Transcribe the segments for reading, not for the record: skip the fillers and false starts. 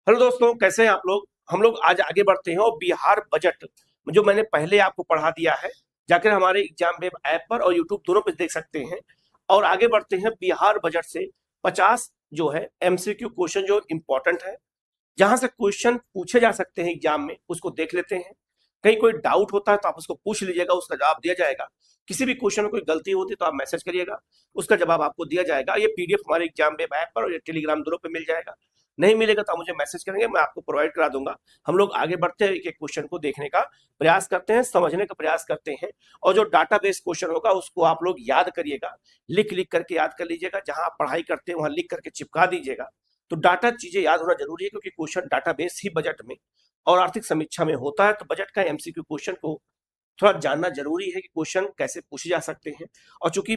Hello दोस्तों, कैसे हैं आप लोग। हम लोग आज आगे बढ़ते हैं और बिहार बजट जो मैंने पहले आपको पढ़ा दिया है, जाकर हमारे एग्जाम वेब ऐप पर और यूट्यूब दोनों पे देख सकते हैं। और आगे बढ़ते हैं बिहार बजट से 50 जो है एमसीक्यू क्वेश्चन जो इंपॉर्टेंट है, जहां से क्वेश्चन पूछे जा सकते हैं एग्जाम में, उसको देख लेते हैं। कहीं कोई डाउट होता है तो आप उसको पूछ लीजिएगा, उसका जवाब दिया जाएगा। किसी भी क्वेश्चन में कोई गलती होती है तो आप मैसेज करिएगा, उसका जवाब आपको दिया जाएगा। ये पीडीएफ हमारे एग्जाम वेब ऐप पर और टेलीग्राम दोनों पे मिल जाएगा। नहीं मिलेगा तो आप मुझे मैसेज करेंगे, मैं आपको प्रोवाइड करा दूंगा। हम लोग आगे बढ़ते हैं, एक एक क्वेश्चन को देखने का प्रयास करते हैं, समझने का प्रयास करते हैं। और जो डाटाबेस क्वेश्चन होगा उसको आप लोग याद करिएगा, लिख लिख करके याद कर लीजिएगा। जहां आप पढ़ाई करते हैं वहां लिख करके चिपका दीजिएगा। तो डाटा चीजें याद होना जरूरी है, क्योंकि क्वेश्चन डाटाबेस ही बजट में और आर्थिक समीक्षा में होता है। तो बजट का एमसीक्यू क्वेश्चन को थोड़ा जानना जरूरी है कि क्वेश्चन कैसे पूछे जा सकते हैं। और चूंकि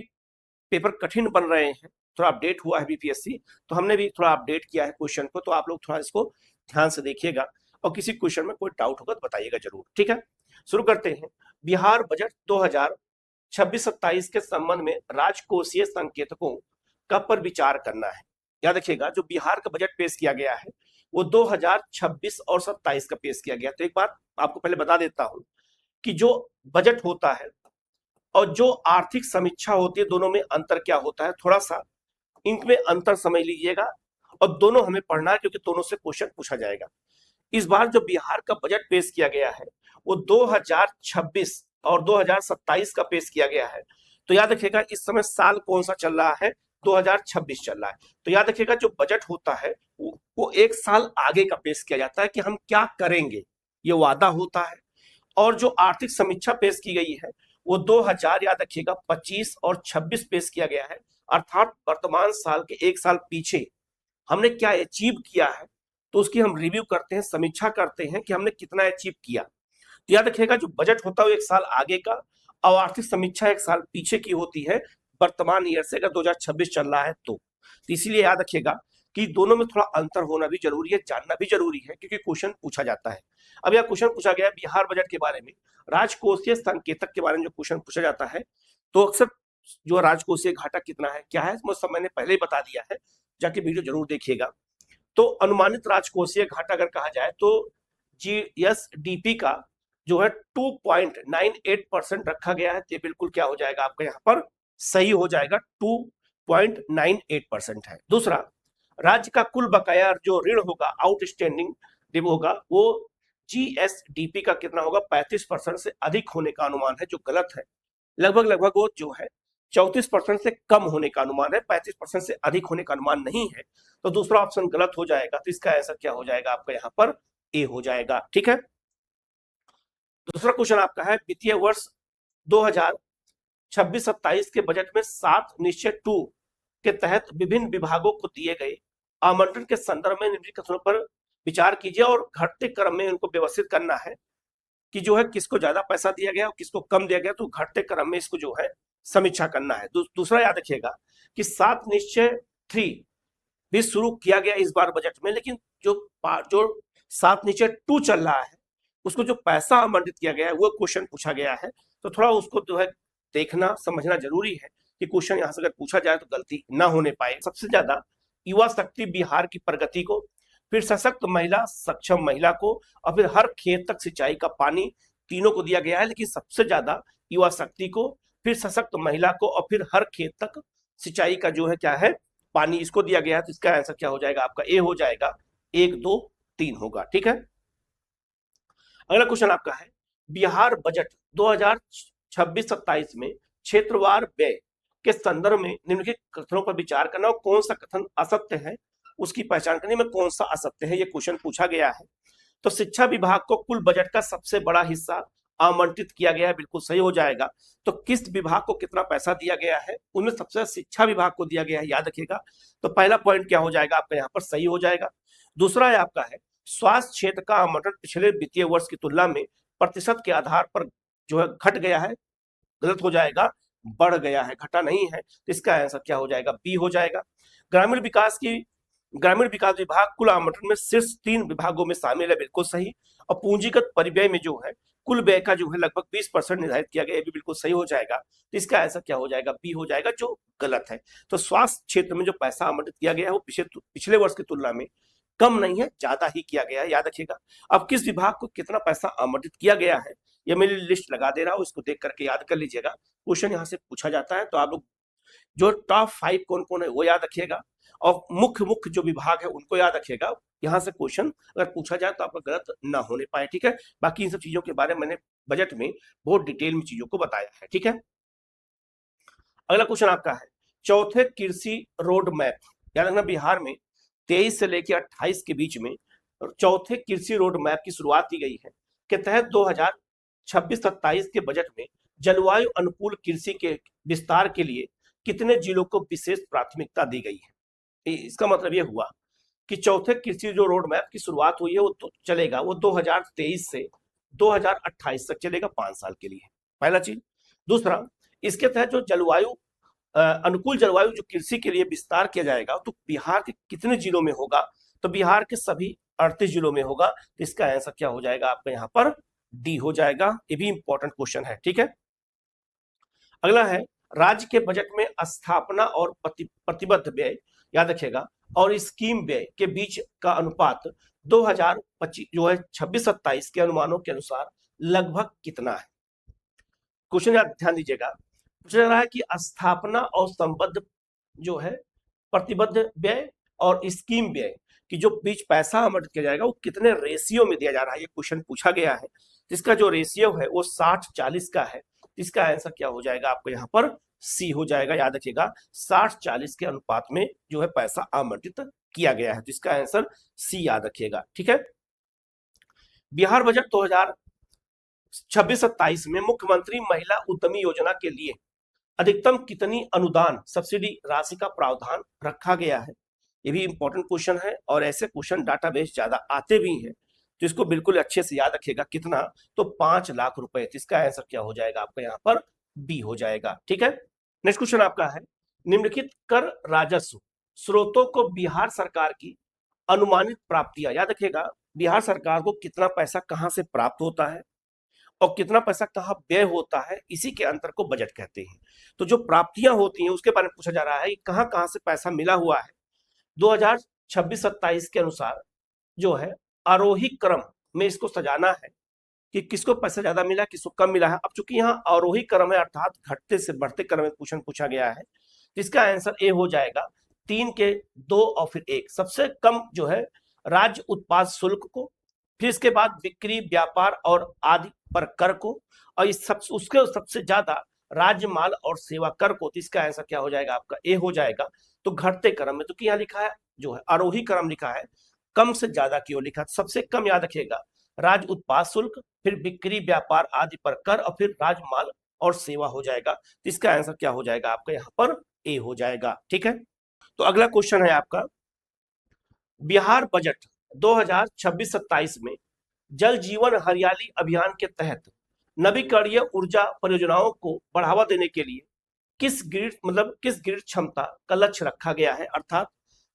पेपर कठिन बन रहे हैं, थोड़ा अपडेट हुआ है बीपीएससी, तो हमने भी थोड़ा अपडेट किया है क्वेश्चन को। तो आप लोग थोड़ा इसको ध्यान से देखिएगा और किसी क्वेश्चन में कोई डाउट होगा तो बताइएगा जरूर, ठीक है। शुरू करते हैं। बिहार बजट 2026-27 के संबंध में राजकोषीय संकेतकों का पर विचार करना है। याद रखिएगा, जो बिहार का बजट पेश किया गया है वो 2026 और 27 का पेश किया गया। तो एक बात आपको पहले बता देता हूं कि जो बजट होता है और जो आर्थिक समीक्षा होती है, दोनों में अंतर क्या होता है, थोड़ा सा इनमें अंतर समझ लीजिएगा। और दोनों हमें पढ़ना है, क्योंकि दोनों से क्वेश्चन पूछा जाएगा। इस बार जो बिहार का बजट पेश किया गया है वो 2026 और 2027 का पेश किया गया है। तो याद रखिएगा, इस समय साल कौन सा चल रहा है, 2026 चल रहा है। तो याद रखिएगा, जो बजट होता है वो एक साल आगे का पेश किया जाता है कि हम क्या करेंगे, ये वादा होता है। और जो आर्थिक समीक्षा पेश की गई है वो 2000 याद रखिएगा 25 और 26 पेश किया गया है। अर्थात वर्तमान साल के एक साल पीछे हमने क्या अचीव किया है, तो उसकी हम रिव्यू करते हैं, समीक्षा करते हैं कि हमने कितना अचीव किया। तो याद रखिएगा, जो बजट होता है वो एक साल आगे का और आर्थिक समीक्षा एक साल पीछे की होती है, वर्तमान ईयर से, अगर 2026 चल रहा है तो इसीलिए याद रखिएगा कि दोनों में थोड़ा अंतर होना भी जरूरी है, जानना भी जरूरी है, क्योंकि क्वेश्चन पूछा जाता है। अब यह क्वेश्चन पूछा गया है बिहार बजट के बारे में, राजकोषीय संकेतक के बारे में जो क्वेश्चन पूछा जाता है, तो अक्सर जो राजकोषीय घाटा कितना है, क्या है, वो सब मैंने पहले ही बता दिया है, जाके वीडियो जरूर देखिएगा। तो अनुमानित राजकोषीय घाटा अगर कहा जाए तो जीएसडीपी का जो है 2.98% रखा गया है। ये बिल्कुल क्या हो जाएगा आपका यहाँ पर सही हो जाएगा, 2.98% है। दूसरा, राज्य का कुल बकाया जो ऋण होगा, आउटस्टैंडिंग ऋण होगा, वो जीएसडीपी का कितना होगा, 35% से अधिक होने का अनुमान है, जो गलत है। लगभग लगभग वो जो है 34% से कम होने का अनुमान है, 35% से अधिक होने का अनुमान नहीं है। तो दूसरा ऑप्शन गलत हो जाएगा। तो इसका आंसर क्या हो जाएगा आपका यहाँ पर ए हो जाएगा, ठीक है। दूसरा क्वेश्चन आपका है, वित्तीय वर्ष 2026-27 के बजट में 7 निश्चय 2 के तहत विभिन्न विभागों को दिए गए आवंटन के संदर्भ में निम्नलिखित कथनों पर विचार कीजिए और घटते क्रम में उनको व्यवस्थित करना है कि जो है किसको ज्यादा पैसा दिया गया और किसको कम दिया गया। तो घटते क्रम में इसको जो है समीक्षा करना है। दूसरा याद रखिएगा कि 7 निश्चय 3 भी शुरू किया गया इस बार बजट में, लेकिन जो 7 निश्चय 2 चल रहा है उसको जो पैसा आवंटित किया गया है वो क्वेश्चन पूछा गया है। तो थोड़ा उसको जो है देखना समझना जरूरी है कि क्वेश्चन यहाँ से अगर पूछा जाए तो गलती ना होने पाए। सबसे ज्यादा युवा शक्ति बिहार की प्रगति को, फिर सशक्त महिला, सक्षम महिला को, और फिर हर खेत तक सिंचाई का पानी, तीनों को दिया गया है। लेकिन सबसे ज्यादा युवा शक्ति को, फिर सशक्त महिला को और फिर हर खेत तक सिंचाई का जो है क्या है पानी, इसको दिया गया है। तो इसका आंसर क्या हो जाएगा आपका ए हो जाएगा, 1 2 3 होगा, ठीक है। अगला क्वेश्चन आपका है, बिहार बजट 2026-27 में क्षेत्रवार व्यय के संदर्भ में निम्नलिखित कथनों पर विचार करना और कौन सा कथन असत्य है उसकी पहचान करने में कौन सा असत्य है, ये क्वेश्चन पूछा गया है। तो शिक्षा विभाग को कुल बजट का सबसे बड़ा हिस्सा आवंटित किया गया है, बिल्कुल सही हो जाएगा। तो किस विभाग को कितना पैसा दिया गया है, उनमें सबसे ज्यादा शिक्षा विभाग को दिया गया है, याद रखिएगा। तो पहला पॉइंट क्या हो जाएगा आपका यहाँ पर सही हो जाएगा। दूसरा है आपका है, स्वास्थ्य क्षेत्र का आवंटन पिछले वित्तीय वर्ष की तुलना में प्रतिशत के आधार पर जो है घट गया है, गलत हो जाएगा, बढ़ गया है, घटा नहीं है। तो इसका आंसर क्या हो जाएगा, बी हो जाएगा। ग्रामीण विकास विभाग कुल आवंटन में शीर्ष 3 विभागों में शामिल है, बिल्कुल सही। और पूंजीगत परिव्यय में जो है कुल व्यय का जो है लगभग 20% निर्धारित किया गया, ये भी बिल्कुल सही हो जाएगा। तो इसका आंसर क्या हो जाएगा, बी हो जाएगा, जो गलत है। तो स्वास्थ्य क्षेत्र में जो पैसा आवंटित किया गया है वो पिछले वर्ष की तुलना में कम नहीं है, ज्यादा ही किया गया है, याद रखिएगा। अब किस विभाग को कितना पैसा आवंटित किया गया है, ये मेरी लिस्ट लगा दे रहा हूँ, इसको देख करके याद कर लीजिएगा। क्वेश्चन यहाँ से पूछा जाता है, तो आप लोग जो टॉप 5 कौन कौन है वो याद रखिएगा, और मुख्य मुख्य जो विभाग है उनको याद रखिएगा। यहाँ से क्वेश्चन अगर पूछा जाए तो आपका गलत ना होने पाए, ठीक है। बाकी इन सब चीजों के बारे में मैंने बजट में बहुत डिटेल में चीजों को बताया है, ठीक है। अगला क्वेश्चन आपका है चौथे कृषि रोड मैप, याद रखना बिहार में 23 से लेकर 28 के बीच में चौथे कृषि रोड मैप की शुरुआत की गई है, के तहत 2026-27 के बजट में जलवायु अनुकूल कृषि के विस्तार के लिए कितने जिलों को विशेष प्राथमिकता दी गई है। इसका मतलब यह हुआ कि चौथे कृषि जो रोड मैप की शुरुआत हुई है वो तो चलेगा, वो 2023 से 2028 तक चलेगा, 5 साल के लिए, पहला चीज। दूसरा, इसके तहत जो जलवायु अनुकूल जलवायु जो कृषि के लिए विस्तार किया जाएगा तो बिहार के कितने जिलों में होगा, तो बिहार के सभी 38 जिलों में होगा। तो इसका आंसर क्या हो जाएगा आपका यहाँ पर, डी हो जाएगा। ये भी इंपॉर्टेंट क्वेश्चन है, ठीक है। अगला है राज्य के बजट में स्थापना और प्रतिबद्ध व्यय, याद रखिएगा, और स्कीम व्यय के बीच का अनुपात 2025 जो है 26-27 के अनुमानों के अनुसार लगभग कितना है। क्वेश्चन ध्यान दीजिएगा, पूछा जा रहा है कि स्थापना और संबद्ध जो है प्रतिबद्ध व्यय और स्कीम व्यय कि जो बीच पैसा आवंटित किया जाएगा वो कितने रेशियो में दिया जा रहा है, ये क्वेश्चन पूछा गया है। जिसका जो रेशियो है वो 60-40 का है। इसका आंसर क्या हो जाएगा आपको यहाँ पर, सी हो जाएगा, याद रखिएगा 60-40 के अनुपात में जो है पैसा आवंटित किया गया है। जिसका आंसर सी याद रखिएगा, ठीक है। बिहार बजट 2026-27 में मुख्यमंत्री महिला उद्यमी योजना के लिए अधिकतम कितनी अनुदान सब्सिडी राशि का प्रावधान रखा गया है। ये भी इंपॉर्टेंट क्वेश्चन है और ऐसे क्वेश्चन डाटाबेस ज्यादा आते भी हैं, तो इसको बिल्कुल अच्छे से याद रखिएगा। कितना, तो 5 लाख रुपए। तो इसका आंसर क्या हो जाएगा आपका यहाँ पर, बी हो जाएगा, ठीक है। नेक्स्ट क्वेश्चन आपका है निम्नलिखित कर राजस्व स्रोतों को बिहार सरकार की अनुमानित प्राप्तियां, याद रखिएगा बिहार सरकार को कितना पैसा कहां से प्राप्त होता है और कितना पैसा कहाँ व्यय होता है, इसी के अंतर को बजट कहते हैं। तो जो प्राप्तियां होती हैं उसके बारे में पूछा जा रहा है कि कहां कहां से पैसा मिला हुआ है। 2026-27 के अनुसार जो है आरोही क्रम में इसको सजाना है कि किसको पैसा ज्यादा मिला, किसको कम मिला है। अब चूंकि यहाँ आरोही क्रम है अर्थात घटते से बढ़ते क्रम में क्वेश्चन पूछा गया है, इसका आंसर ए हो जाएगा। 3 के 2 और फिर 1। सबसे कम जो है राज्य उत्पाद शुल्क को, फिर इसके बाद बिक्री व्यापार और आदि पर कर को, और इस उसके सबसे ज्यादा राज्य माल और सेवा कर को। तो इसका आंसर क्या हो जाएगा आपका, ए हो जाएगा। तो घटते क्रम में, तो यहाँ लिखा है जो है आरोही क्रम लिखा है, कम से ज्यादा की ओर लिखा है। सबसे कम याद रखिएगा राज्य उत्पाद शुल्क, फिर बिक्री व्यापार आदि पर कर, और फिर राज्य माल और सेवा हो जाएगा। तो इसका आंसर क्या हो जाएगा आपका यहाँ पर, ए हो जाएगा, ठीक है। तो अगला क्वेश्चन है आपका बिहार बजट 2026-27 में जल जीवन हरियाली अभियान के तहत नवीकरणीय ऊर्जा परियोजनाओं को बढ़ावा देने के लिए किस ग्रिड क्षमता का लक्ष्य रखा गया है। अर्थात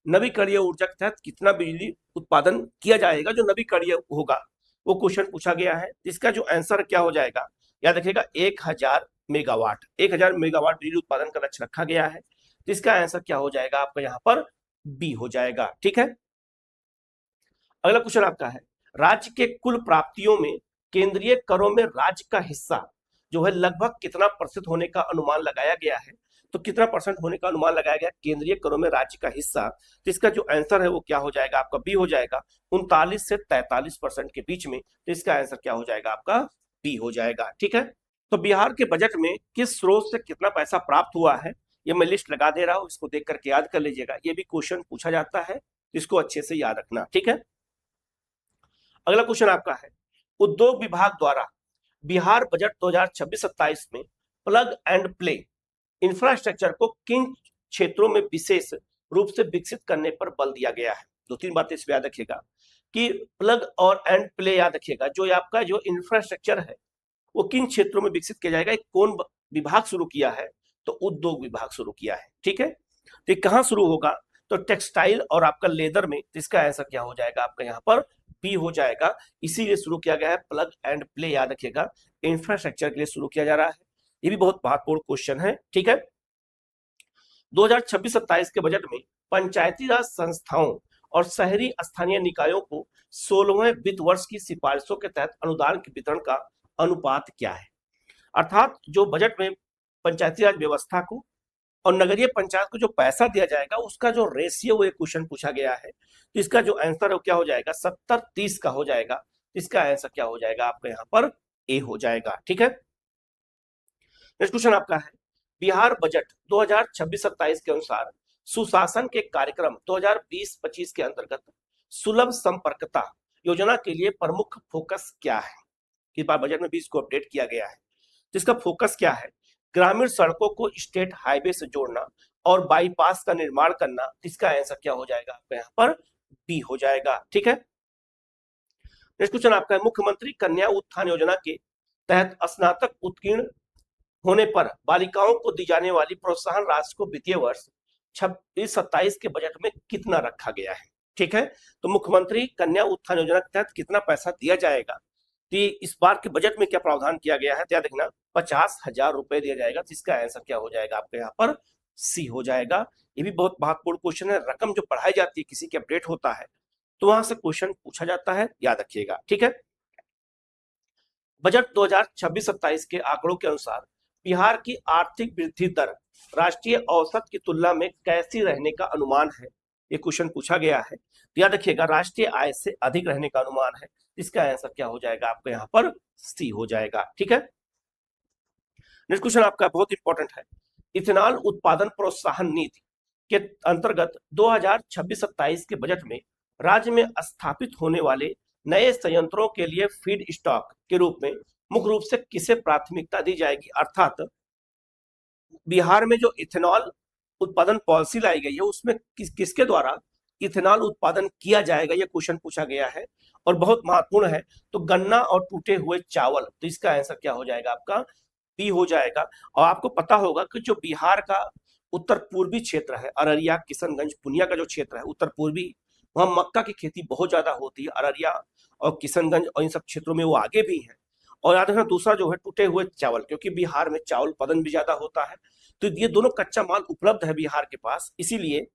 नवीकरणीय ऊर्जा के तहत कितना बिजली उत्पादन किया जाएगा जो नवीकरणीय होगा, वो क्वेश्चन पूछा गया है। इसका जो आंसर क्या हो जाएगा, याद रखिएगा 1000 मेगावाट। 1000 मेगावाट बिजली उत्पादन का लक्ष्य रखा गया है। तो इसका आंसर क्या हो जाएगा आपका यहाँ पर, बी हो जाएगा, ठीक है। अगला क्वेश्चन आपका है राज्य के कुल प्राप्तियों में केंद्रीय करों में राज्य का हिस्सा जो है लगभग कितना % होने का अनुमान लगाया गया है। तो कितना % होने का अनुमान लगाया गया केंद्रीय करों में राज्य का हिस्सा। तो इसका जो आंसर है वो क्या हो जाएगा आपका, बी हो जाएगा, 39 से 43% के बीच में। तो इसका आंसर क्या हो जाएगा आपका, बी हो जाएगा, ठीक है। तो बिहार के बजट में किस स्रोत से कितना पैसा प्राप्त हुआ है, ये मैं लिस्ट लगा दे रहा हूं, इसको देख करके याद कर लीजिएगा। ये भी क्वेश्चन पूछा जाता है, इसको अच्छे से याद रखना, ठीक है। अगला क्वेश्चन आपका है उद्योग विभाग द्वारा बिहार बजट 2026-27 में प्लग एंड प्ले इंफ्रास्ट्रक्चर को किन क्षेत्रों में विशेष रूप से विकसित करने पर बल दिया गया है। 2-3 बातें इसमें याद रखिएगा कि प्लग और एंड प्ले, याद रखिएगा जो आपका जो इंफ्रास्ट्रक्चर है वो किन क्षेत्रों में विकसित किया जाएगा। कौन विभाग शुरू किया है, तो उद्योग विभाग शुरू किया है, ठीक है। तो कहां शुरू होगा, तो टेक्सटाइल और आपका लेदर में। तो इसका आंसर क्या हो जाएगा आपका यहाँ पर, बी हो जाएगा। इसीलिए शुरू किया गया है प्लग एंड प्ले, याद रखिएगा इंफ्रास्ट्रक्चर के लिए शुरू किया जा रहा है। ये भी बहुत महत्वपूर्ण क्वेश्चन है, ठीक है। 2026-27 के बजट में पंचायती राज संस्थाओं और शहरी स्थानीय निकायों को 16वें वित्त वर्ष की सिफारिशों के तहत अनुदान के वितरण का अनुपात क्या है। अर्थात जो बजट में पंचायती राज व्यवस्था को और नगरीय पंचायत को जो पैसा दिया जाएगा उसका जो रेशियो, वो एक क्वेश्चन पूछा गया है। तो इसका जो आंसर है वो क्या हो जाएगा, 70-30 का हो जाएगा। इसका आंसर क्या हो जाएगा आपका यहाँ पर, ए हो जाएगा। ठीक है, नेक्स्ट क्वेश्चन आपका है, बिहार बजट 2026-27 के अनुसार सुशासन के कार्यक्रम 2020-25 के अंतर्गत सुलभ संपर्कता योजना के लिए प्रमुख फोकस क्या है। इस बार बजट में भी इसको अपडेट किया गया है। जिसका फोकस क्या है, ग्रामीण सड़कों को स्टेट हाईवे से जोड़ना और बाईपास का निर्माण करना। इसका आंसर क्या हो जाएगा आपका यहाँ पर, बी हो जाएगा। ठीक है, नेक्स्ट क्वेश्चन आपका है, मुख्यमंत्री कन्या उत्थान योजना के तहत स्नातक उत्तीर्ण होने पर बालिकाओं को दी जाने वाली प्रोत्साहन राशि को वित्तीय वर्ष 26-27 के बजट में कितना रखा गया है। ठीक है, तो मुख्यमंत्री कन्या उत्थान योजना के तहत कितना पैसा दिया जाएगा, तो इस बार के बजट में क्या प्रावधान किया गया है, तो देखना 50,000 रुपए दिया जाएगा। तो इसका आंसर क्या हो जाएगा आपके यहाँ पर, सी हो जाएगा। ये भी बहुत महत्वपूर्ण क्वेश्चन है। रकम जो पढ़ाई जाती है, किसी के अपडेट होता है तो वहां से क्वेश्चन पूछा जाता है, याद रखिएगा। ठीक है, बजट 2026-27 के आंकड़ों के अनुसार बिहार की आर्थिक वृद्धि दर राष्ट्रीय औसत की तुलना में कैसी रहने का अनुमान है, ये क्वेश्चन पूछा गया है। तो याद रखिएगा, राष्ट्रीय आय से अधिक रहने का अनुमान है। इसका आंसर क्या हो जाएगा आपको यहाँ पर, सी हो जाएगा। ठीक है, नेक्स्ट क्वेश्चन आपका बहुत इंपॉर्टेंट है, इथेनॉल उत्पादन प्रोत्साहन नीति के अंतर्गत 2026-27 के बजट में राज्य में स्थापित होने वाले नए संयंत्रों के लिए फीड स्टॉक के रूप में मुख्य रूप से किसे प्राथमिकता दी जाएगी। अर्थात बिहार में जो इथेनॉल उत्पादन पॉलिसी लाई गई है उसमें किसके द्वारा इथेनॉल उत्पादन किया जाएगा, यह क्वेश्चन पूछा गया है और बहुत महत्वपूर्ण है। तो गन्ना और टूटे हुए चावल, तो इसका आंसर क्या हो जाएगा आपका, बी हो जाएगा। और आपको पता होगा कि जो बिहार का उत्तर पूर्वी क्षेत्र है, अररिया, किशनगंज, पूर्णिया का जो क्षेत्र है उत्तर पूर्वी, वहां मक्का की खेती बहुत ज्यादा होती है। अररिया और किशनगंज और इन सब क्षेत्रों में वो आगे भी है। और याद रखना दूसरा जो है टूटे हुए चावल, क्योंकि बिहार में चावल उत्पादन भी ज्यादा होता है, तो ये दोनों कच्चा माल उपलब्ध है बिहार के पास। इसीलिए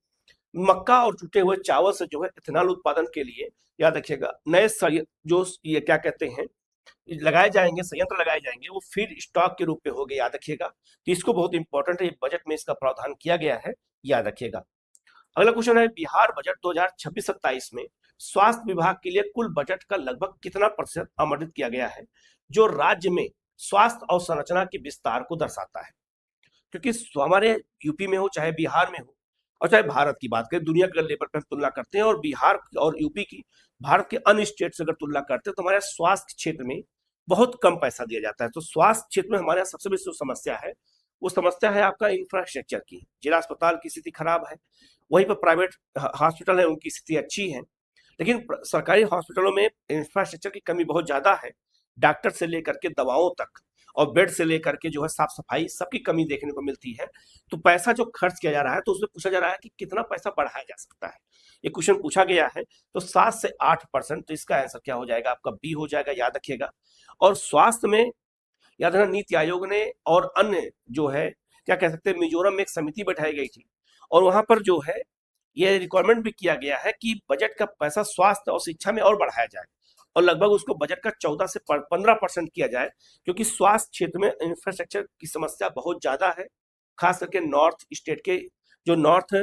मक्का और टूटे हुए चावल से जो है इथेनॉल उत्पादन के लिए याद रखिएगा नए जो ये क्या कहते हैं लगाए जाएंगे, संयंत्र लगाए जाएंगे, वो फीड स्टॉक के रूप में होंगे, याद रखिएगा। तो इसको बहुत इंपॉर्टेंट है, बजट में इसका प्रावधान किया गया है, याद रखिएगा। अगला क्वेश्चन है, बिहार बजट 2026-27 में स्वास्थ्य विभाग के लिए कुल बजट का लगभग कितना प्रतिशत आवंटित किया गया है, जो राज्य में स्वास्थ्य अवसंरचना के विस्तार को दर्शाता है। क्योंकि हमारे यूपी में हो चाहे बिहार में हो और चाहे भारत की बात करें, दुनिया के लेवल पर हम तुलना करते हैं और बिहार और यूपी की भारत के अन्य स्टेट से अगर तुलना करते हैं तो हमारे स्वास्थ्य क्षेत्र में बहुत कम पैसा दिया जाता है। तो स्वास्थ्य क्षेत्र में हमारे यहाँ सबसे बड़ी जो समस्या है वो समस्या है आपका इंफ्रास्ट्रक्चर की। जिला अस्पताल की स्थिति खराब है, वहीं पर प्राइवेट हॉस्पिटल है उनकी स्थिति अच्छी है, लेकिन सरकारी हॉस्पिटलों में इंफ्रास्ट्रक्चर की कमी बहुत ज्यादा है। डॉक्टर से लेकर के दवाओं तक और बेड से लेकर के जो है साफ सफाई सबकी कमी देखने को मिलती है। तो पैसा जो खर्च किया जा रहा है तो उसमें पूछा जा रहा है कि कितना पैसा बढ़ाया जा सकता है, ये क्वेश्चन पूछा गया है। तो 7 से 8%, तो इसका आंसर क्या हो जाएगा आपका, बी हो जाएगा, याद रखिएगा। और स्वास्थ्य में याद रखना नीति आयोग ने और अन्य जो है क्या कह सकते हैं, मिजोरम में एक समिति बैठाई गई थी और वहां पर जो है ये रिक्वायरमेंट भी किया गया है कि बजट का पैसा स्वास्थ्य और शिक्षा में और बढ़ाया जाए और लगभग उसको बजट का 14 से 15% किया जाए, क्योंकि स्वास्थ्य क्षेत्र में इंफ्रास्ट्रक्चर की समस्या बहुत ज्यादा है। खास करके नॉर्थ स्टेट के जो नॉर्थ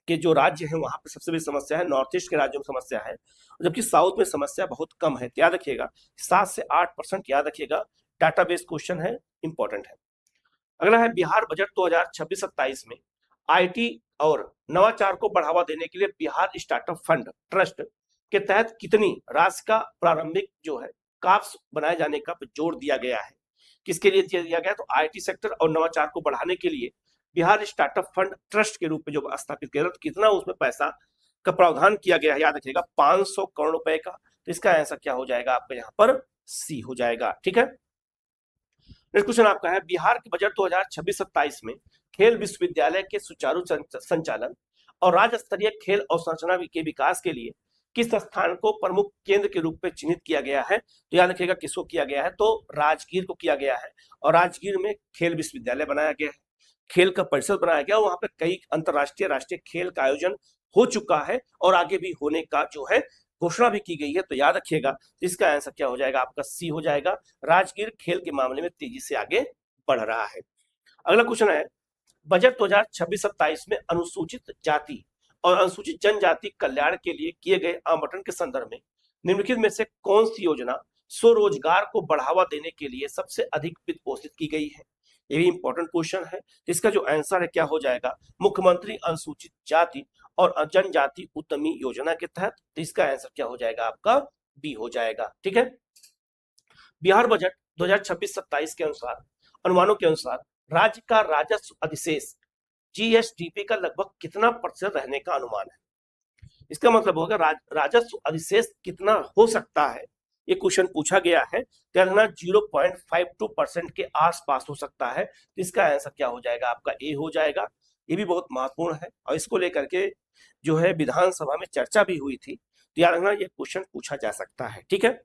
के जो राज्य हैं वहां पर सबसे बड़ी समस्या है, नॉर्थ ईस्ट के राज्यों में समस्या है, जबकि साउथ में समस्या बहुत कम है। याद रखिएगा 7 से 8%, याद रखिएगा, डाटाबेस क्वेश्चन है, इंपॉर्टेंट है। अगला है, बिहार बजट 2026-27 में आईटी और नवाचार को बढ़ावा देने के लिए बिहार स्टार्टअप फंड ट्रस्ट के तहत कितनी राशि का प्रारंभिक जो है काप्स बनाए जाने का जोर दिया गया है। किसके लिए दिया गया, तो आईटी सेक्टर और नवाचार को बढ़ाने के लिए बिहार स्टार्टअप फंड ट्रस्ट के रूप में जो स्थापित किया, तो कितना उसमें पैसा का प्रावधान किया गया है, याद रखिएगा 500 करोड़ रुपए का। तो इसका आंसर क्या हो जाएगा आपका यहाँ पर, सी हो जाएगा। ठीक है, नेक्स्ट क्वेश्चन आपका है, बिहार के बजट 2026-27 में खेल विश्वविद्यालय के सुचारू संचालन और राज्य स्तरीय खेल अवसंरचना के विकास के लिए किस स्थान को प्रमुख केंद्र के रूप में चिन्हित किया गया है। तो याद रखिएगा किसको किया गया है, तो राजगीर को किया गया है और राजगीर में खेल विश्वविद्यालय बनाया गया है, खेल का परिषद बनाया गया, वहां पे कई अंतरराष्ट्रीय राष्ट्रीय खेल का आयोजन हो चुका है और आगे भी होने का जो है घोषणा भी की गई है। तो याद रखिएगा इसका आंसर क्या हो जाएगा आपका सी हो जाएगा। राजगीर खेल के मामले में तेजी से आगे बढ़ रहा है। अगला क्वेश्चन है बजट 2026-27 में अनुसूचित जाति और अनुसूचित जनजाति कल्याण के लिए किए गए आवंटन के संदर्भ में निम्नलिखित में से कौन सी योजना स्वरोजगार को बढ़ावा देने के लिए सबसे अधिक वित्त पोषित की गई है? ये भी इंपॉर्टेंट क्वेश्चन है। इसका जो आंसर है क्या हो जाएगा? मुख्यमंत्री अनुसूचित जाति और जनजाति उद्यमी योजना के तहत। तो इसका आंसर क्या हो जाएगा आपका? बी हो जाएगा। ठीक है। बिहार बजट 2026-27 के अनुसार अनुमानों के अनुसार राज्य का राजस्व अधिशेष जीएसडीपी का लगभग कितना प्रतिशत रहने का अनुमान है? इसका मतलब होगा राजस्व अधिशेष कितना हो सकता है, ये क्वेश्चन पूछा गया है। तो 0.52% के आसपास हो सकता है। तो इसका आंसर क्या हो जाएगा आपका? ए हो जाएगा। ये भी बहुत महत्वपूर्ण है और इसको लेकर के जो है विधानसभा में चर्चा भी हुई थी। तो याद रखना ये क्वेश्चन पूछा जा सकता है। ठीक है।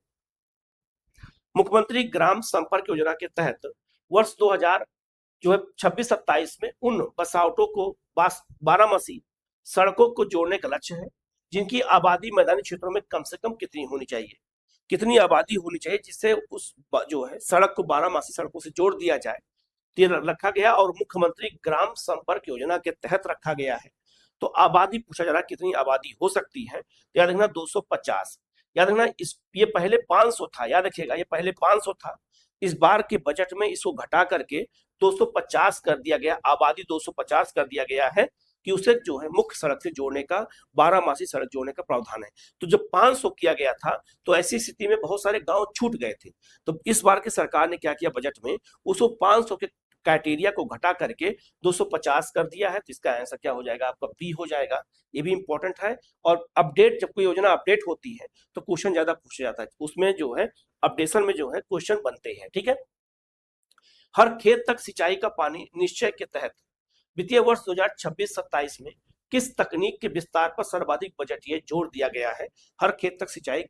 मुख्यमंत्री ग्राम संपर्क योजना के तहत वर्ष 2000 जो है 26-27 में उन बसावटों को 12 सड़कों को जोड़ने का लक्ष्य है जिनकी आबादी मैदानी क्षेत्रों में कम से कम कितनी होनी चाहिए, कितनी आबादी होनी चाहिए जिससे उस जो है सड़क को 12 सड़कों से जोड़ दिया जाए। ये रखा गया और मुख्यमंत्री ग्राम संपर्क योजना के तहत रखा गया है। तो आबादी पूछा जा रहा है कितनी आबादी हो सकती है? याद रखना 250। याद रखना ये पहले 500 था। याद रखिएगा ये पहले 500 था। इस बार के बजट में इसको घटा करके 250 कर दिया गया। आबादी 250 कर दिया गया है कि उसे जो है मुख्य सड़क से जोड़ने का 12 सड़क जोड़ने का प्रावधान है। तो जब 500 किया गया था तो ऐसी स्थिति में बहुत सारे गांव छूट गए थे। तो इस बार की सरकार ने क्या किया बजट में, उसको 500 के क्राइटेरिया को घटा करके 250 कर दिया है। तो इसका आंसर क्या हो जाएगा आपका? बी हो जाएगा। ये भी इंपॉर्टेंट है। और अपडेट जब कोई योजना अपडेट होती है तो क्वेश्चन ज्यादा पूछा जाता है, उसमें जो है अपडेशन में जो है क्वेश्चन बनते हैं। ठीक है। हर खेत तक सिंचाई का पानी निश्चय के तहत वित्तीय वर्ष 2026-27 में किस तकनीक के विस्तार पर सर्वाधिक बजटीय जोर दिया गया है? हर खेत तक सिंचाई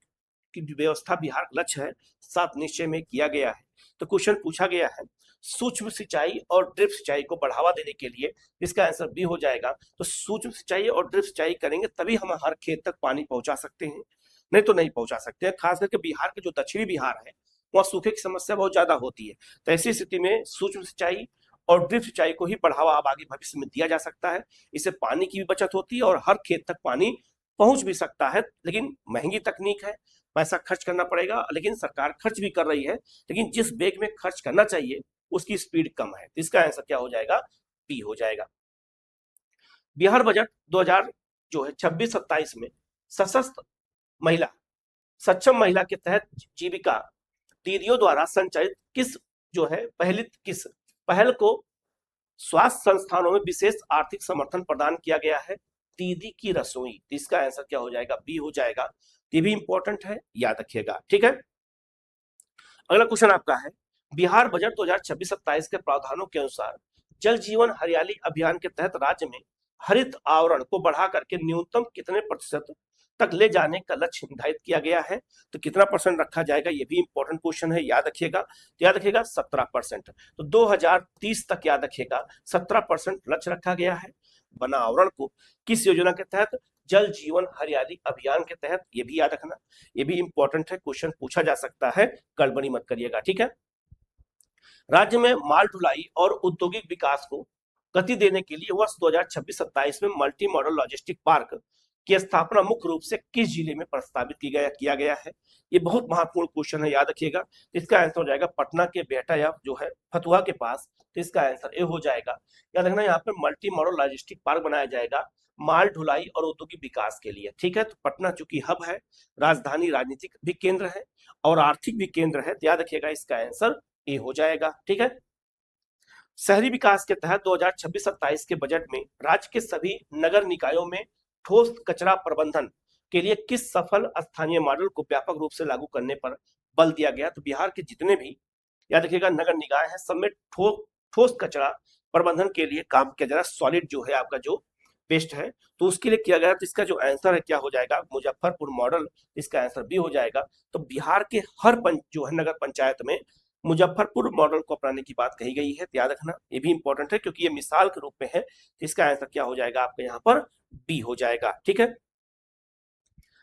की व्यवस्था बिहार का लक्ष्य है 7 निश्चय में किया गया है। तो क्वेश्चन पूछा गया है सूक्ष्म सिंचाई और ड्रिप सिंचाई को बढ़ावा देने के लिए। इसका आंसर बी हो जाएगा। तो सूक्ष्म सिंचाई और ड्रिप सिंचाई करेंगे तभी हम हर खेत तक पानी पहुंचा सकते हैं, नहीं तो नहीं पहुंचा सकते हैं। खास करके बिहार के जो दक्षिणी बिहार है वहाँ सूखे की समस्या बहुत ज्यादा होती है। तो ऐसी स्थिति में सूक्ष्म सिंचाई और ड्रिप सिंचाई को ही बढ़ावा अब आगे भविष्य में दिया जा सकता है। इससे पानी की भी बचत होती है और हर खेत तक पानी पहुंच भी सकता है। लेकिन महंगी तकनीक है, पैसा खर्च करना पड़ेगा, लेकिन सरकार खर्च भी कर रही है, लेकिन जिस वेग में खर्च करना चाहिए उसकी स्पीड कम है। तो इसका आंसर क्या हो जाएगा? बी हो जाएगा। बिहार बजट 2000 जो है 26-27 में सशक्त महिला सक्षम महिला के तहत जीविका दीदियों द्वारा संचालित किस जो है किस पहल को स्वास्थ्य संस्थानों में विशेष आर्थिक समर्थन प्रदान किया गया है? दीदी की रसोई। इसका आंसर क्या हो जाएगा? बी हो जाएगा। ये भी इंपॉर्टेंट है, याद रखिएगा। ठीक है। अगला क्वेश्चन आपका है बिहार बजट 2026-27 के प्रावधानों के अनुसार जल जीवन हरियाली अभियान के तहत राज्य में हरित आवरण को बढ़ा करके न्यूनतम कितने प्रतिशत तक ले जाने का लक्ष्य निर्धारित किया गया है? तो कितना परसेंट रखा जाएगा? ये भी इंपॉर्टेंट क्वेश्चन है, याद रखिएगा। तो याद रखिएगा 17%। तो 2030 तक याद रखिएगा 17% लक्ष्य रखा गया है। बना आवरण को किस योजना के तहत? जल जीवन हरियाली अभियान के तहत। ये भी याद रखना, ये भी इंपॉर्टेंट है, क्वेश्चन पूछा जा सकता है, गड़बड़ी मत करिएगा। ठीक है। राज्य में माल ढुलाई और औद्योगिक विकास को गति देने के लिए वर्ष 2026-27 में मल्टी मॉडल लॉजिस्टिक पार्क की स्थापना मुख्य रूप से किस जिले में प्रस्तावित किया गया है? ये बहुत महत्वपूर्ण क्वेश्चन है, याद रखिएगा। इसका आंसर हो जाएगा पटना के बेहटा या जो है फतुहा के पास। तो इसका आंसर ए हो जाएगा। याद रखना यहाँ पे मल्टी मॉडल लॉजिस्टिक पार्क बनाया जाएगा माल ढुलाई और औद्योगिक विकास के लिए। ठीक है। तो पटना चूंकि हब है, राजधानी राजनीतिक भी केंद्र है और आर्थिक भी केंद्र है, तो याद रखिएगा इसका आंसर ए हो जाएगा। ठीक है। शहरी विकास के तहत 2026-27 के बजट में राज्य के सभी नगर निकायों में ठोस कचरा प्रबंधन के लिए किस सफल स्थानीय मॉडल को व्यापक रूप से लागू करने पर बल दिया गया? तो बिहार के जितने भी याद रखिएगा नगर निकाय है सब में ठोस कचरा प्रबंधन के लिए काम किया जा रहा है। सॉलिड जो है आपका जो वेस्ट है तो उसके लिए किया गया। तो इसका जो आंसर है क्या हो जाएगा? मुजफ्फरपुर मॉडल। इसका आंसर बी हो जाएगा। तो बिहार के हर जो है नगर पंचायत में मुजफ्फरपुर मॉडल को अपनाने की बात कही गई है, तो याद रखना ये भी इंपॉर्टेंट है क्योंकि ये मिसाल के रूप में है। इसका आंसर क्या हो जाएगा आपका यहाँ पर बी हो जाएगा। ठीक है,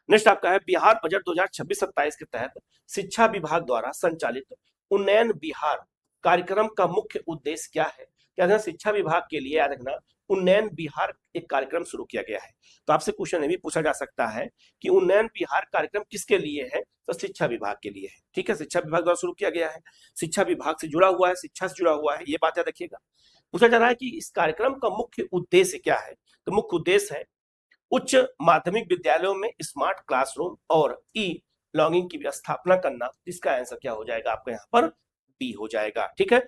नेक्स्ट आपका है बिहार बजट 2026-27 के तहत शिक्षा विभाग द्वारा संचालित उन्नयन बिहार कार्यक्रम का मुख्य उद्देश्य क्या है। क्या है, शिक्षा विभाग के लिए याद रखना उन्नयन बिहार एक कार्यक्रम शुरू किया गया है। तो आपसे क्वेश्चन ये भी पूछा जा सकता है कि उन्नयन बिहार कार्यक्रम किसके लिए है, तो शिक्षा विभाग के लिए है। ठीक है, शिक्षा विभाग द्वारा शुरू किया गया है, शिक्षा विभाग से जुड़ा हुआ है, शिक्षा से जुड़ा हुआ है, ये बात याद रखिएगा। पूछा जा रहा है कि इस कार्यक्रम का मुख्य उद्देश्य क्या है, तो मुख्य उद्देश्य है उच्च माध्यमिक विद्यालयों में स्मार्ट क्लासरूम और ई लर्निंग की स्थापना करना। इसका आंसर क्या हो जाएगा आपका यहाँ पर बी हो जाएगा। ठीक है,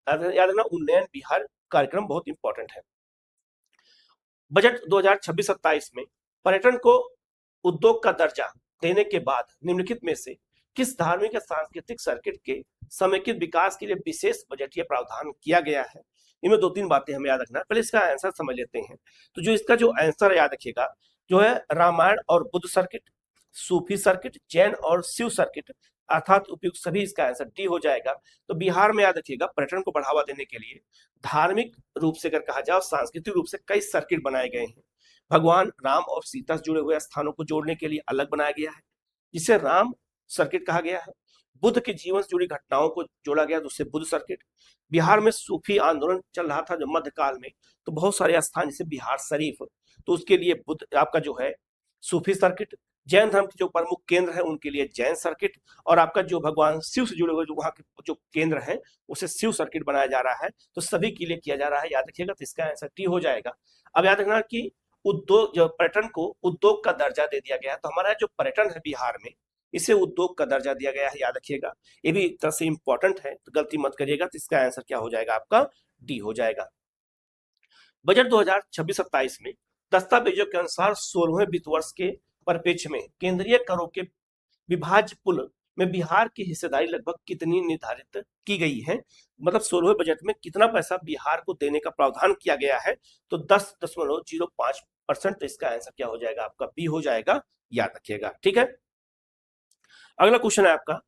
याद रखना उन्नयन बिहार कार्यक्रम बहुत इंपॉर्टेंट है। बजट 2026-27 में पर्यटन को उद्योग का दर्जा देने के बाद निम्नलिखित में से किस धार्मिक या सांस्कृतिक सर्किट के समेकित विकास के लिए विशेष बजटीय प्रावधान किया गया है। इनमें दो तीन बातें हमें याद रखना है, पहले इसका आंसर समझ लेते हैं। तो जो इसका जो आंसर याद रखिएगा जो है रामायण और बुद्ध सर्किट, सूफी सर्किट, जैन और शिव सर्किट अर्थात उपयुक्त सभी, इसका आंसर डी हो जाएगा। तो बिहार में याद रखिएगा पर्यटन को बढ़ावा देने के लिए धार्मिक रूप से अगर कहा जाए, सांस्कृतिक रूप से कई सर्किट बनाए गए हैं। भगवान राम और सीता से जुड़े हुए स्थानों को जोड़ने के लिए अलग बनाया गया है, जिसे राम सर्किट कहा गया है। बुद्ध के जीवन से जुड़ी घटनाओं को जोड़ा गया, तो उससे बुद्ध सर्किट। बिहार में सूफी आंदोलन चल रहा था जो मध्यकाल में, तो बहुत सारे स्थान जैसे बिहार शरीफ, तो उसके लिए बुद्ध आपका जो है सूफी सर्किट। जैन धर्म के जो प्रमुख केंद्र है उनके लिए जैन सर्किट, और आपका जो भगवान शिव से जुड़े हुए जो वहाँ के जो केंद्र है उसे शिव सर्किट बनाया जा रहा है। तो सभी के लिए किया जा रहा है, याद रखिएगा। तो इसका आंसर टी हो जाएगा। अब याद रखना कि उद्योग जो पर्यटन को उद्योग का दर्जा दे दिया गया है, तो हमारा जो पर्यटन है बिहार में इसे उद्योग का दर्जा दिया गया है, याद रखिएगा। ये भी एक तरह से इंपॉर्टेंट है, तो गलती मत करिएगा। तो इसका आंसर क्या हो जाएगा आपका डी हो जाएगा। बजट 2026-27 में दस्तावेजों के अनुसार 16वें वित्त वर्ष के परिप्रेक्ष्य में केंद्रीय करों के विभाज्य पुल में बिहार की हिस्सेदारी लगभग कितनी निर्धारित की गई है, मतलब 16वें बजट में कितना पैसा बिहार को देने का प्रावधान किया गया है, तो 10.05%। तो इसका आंसर क्या हो जाएगा आपका बी हो जाएगा, याद रखिएगा। ठीक है, अगला क्वेश्चन है आपका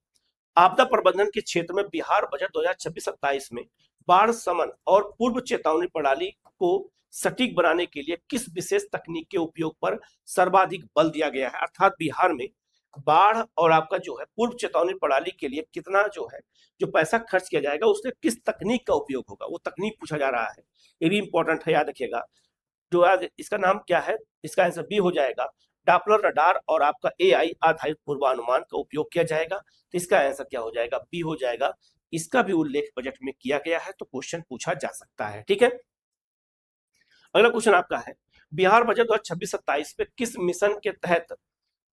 आपदा प्रबंधन के क्षेत्र में बिहार बजट 2026-27 में बाढ़ समन और पूर्व चेतावनी प्रणाली को सटीक बनाने के लिए किस विशेष तकनीक के उपयोग पर सर्वाधिक बल दिया गया है। अर्थात बिहार में बाढ़ और आपका जो है पूर्व चेतावनी प्रणाली के लिए कितना जो है जो पैसा खर्च किया जाएगा, उससे किस तकनीक का उपयोग होगा, वो तकनीक पूछा जा रहा है। ये भी इंपॉर्टेंट है, याद रखिएगा। जो आज इसका नाम क्या है, इसका आंसर बी हो जाएगा। डॉपलर रडार और आपका एआई आधारित पूर्वानुमान का उपयोग किया जाएगा। तो इसका आंसर क्या हो जाएगा, बी हो जाएगा। इसका भी उल्लेख बजट में किया गया है, तो क्वेश्चन पूछा जा सकता है। ठीक है, अगला क्वेश्चन आपका है बिहार बजट 2026-27 पे किस मिशन के तहत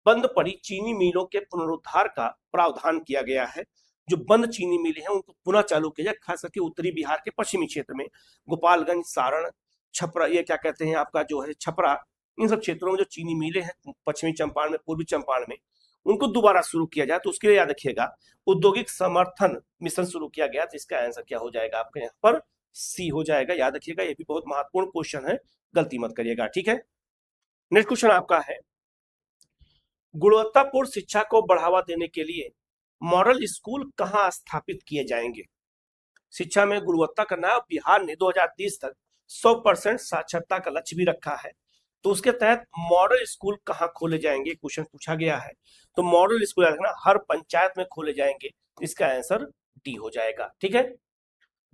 बंद पड़ी चीनी मिलों के पुनरुद्धार का प्रावधान किया गया है। जो बंद चीनी मिलें हैं उनको पुनः चालू किया जाए, खास करके उत्तरी बिहार के पश्चिमी क्षेत्र में गोपालगंज, सारण, छपरा, ये क्या कहते हैं आपका जो है छपरा, इन सब क्षेत्रों में जो चीनी मिलें हैं पश्चिमी चंपारण में, पूर्वी चंपारण में, उनको दोबारा शुरू किया जाए। तो उसके लिए याद रखिएगा औद्योगिक समर्थन मिशन शुरू किया गया। तो इसका आंसर क्या हो जाएगा आपके यहाँ पर सी हो जाएगा, याद रखिएगा। ये भी बहुत महत्वपूर्ण क्वेश्चन है, गलती मत करिएगा। ठीक है, नेक्स्ट क्वेश्चन आपका है गुणवत्तापूर्ण शिक्षा को बढ़ावा देने के लिए मॉडल स्कूल कहाँ स्थापित किए जाएंगे। शिक्षा में गुणवत्ता करना है, बिहार ने 2030 तक 100% साक्षरता का लक्ष्य भी रखा है। तो उसके तहत मॉडल स्कूल कहाँ खोले जाएंगे, क्वेश्चन पूछा गया है। तो मॉडल स्कूल रखना हर पंचायत में खोले जाएंगे। इसका आंसर डी हो जाएगा। ठीक है,